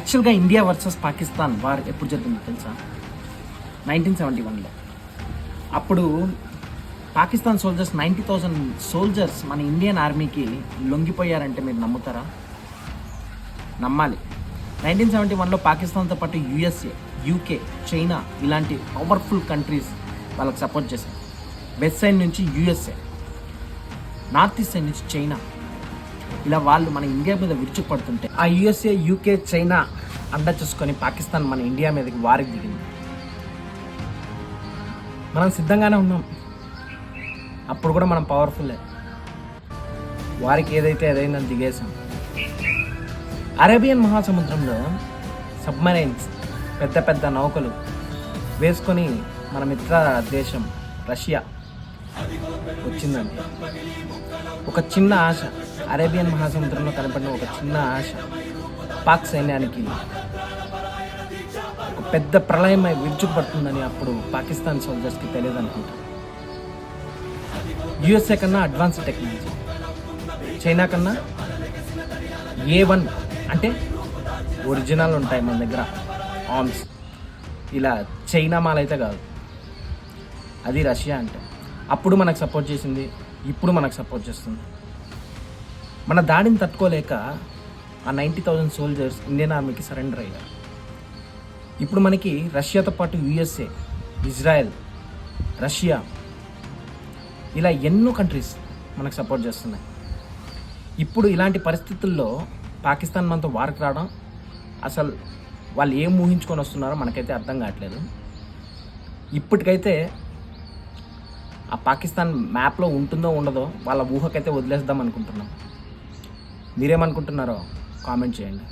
యాక్చువల్గా India versus Pakistan war ఎప్పుడు జరిగిందో తెలుసా? 1971లో. అప్పుడు పాకిస్తాన్ సోల్జర్స్ 90,000 సోల్జర్స్ మన ఇండియన్ ఆర్మీకి లొంగిపోయారంటే మీరు నమ్ముతారా? నమ్మాలి. 1971లో పాకిస్తాన్తో పాటు యూఎస్ఏ, యూకే, చైనా ఇలాంటి పవర్ఫుల్ కంట్రీస్ వాళ్ళకి సపోర్ట్ చేశారు. వెస్ట్ సైడ్ నుంచి యూఎస్ఏ, నార్త్ ఈస్ట్ సైడ్ నుంచి చైనా, ఇలా వాళ్ళు మన ఇండియా మీద విరుచుకుపడుతుంటే ఆ యూఎస్ఏ, యూకే, చైనా అండ చూసుకొని పాకిస్తాన్ మన ఇండియా మీదకి వారికి దిగింది. మనం సిద్ధంగానే ఉన్నాం. అప్పుడు కూడా మనం పవర్ఫుల్లే. వారికి ఏదైతే ఏదైందని దిగేసాం. అరేబియన్ మహాసముద్రంలో సబ్మరైన్స్, పెద్ద పెద్ద నౌకలు వేసుకొని మన మిత్ర దేశం రష్యా వచ్చిందండి. ఒక చిన్న ఆశ, అరేబియన్ మహాసముద్రంలో కనపడిన ఒక చిన్న ఆశ పాక్ సైన్యానికి ఒక పెద్ద ప్రళయమై విరుచుకుపడుతుందని అప్పుడు పాకిస్తాన్ సోల్జర్స్కి తెలియదు అనుకుంటా. యూఎస్ఏ కన్నా అడ్వాన్స్ టెక్నాలజీ, చైనా కన్నా A1 అంటే ఒరిజినల్ ఉంటాయి మన దగ్గర ఆర్మ్స్. ఇలా చైనా మాల్ అయితే కాదు, అది రష్యా అంటే. అప్పుడు మనకు సపోర్ట్ చేసింది, ఇప్పుడు మనకు సపోర్ట్ చేస్తుంది. మన దాడిని తట్టుకోలేక ఆ 90,000 సోల్జర్స్ ఇండియన్ ఆర్మీకి సరెండర్ అయ్యారు. ఇప్పుడు మనకి రష్యాతో పాటు యూఎస్ఏ, ఇజ్రాయెల్, రష్యా ఇలా ఎన్నో కంట్రీస్ మనకు సపోర్ట్ చేస్తున్నాయి. ఇప్పుడు ఇలాంటి పరిస్థితుల్లో పాకిస్తాన్ మనతో వారికి రావడం, అసలు వాళ్ళు ఏం ఊహించుకొని వస్తున్నారో మనకైతే అర్థం కావట్లేదు. ఇప్పటికైతే ఆ పాకిస్తాన్ మ్యాప్లో ఉంటుందో ఉండదో వాళ్ళ ఊహకైతే వదిలేద్దాం అనుకుంటున్నాం. మీరేమనుకుంటున్నారో కామెంట్ చేయండి.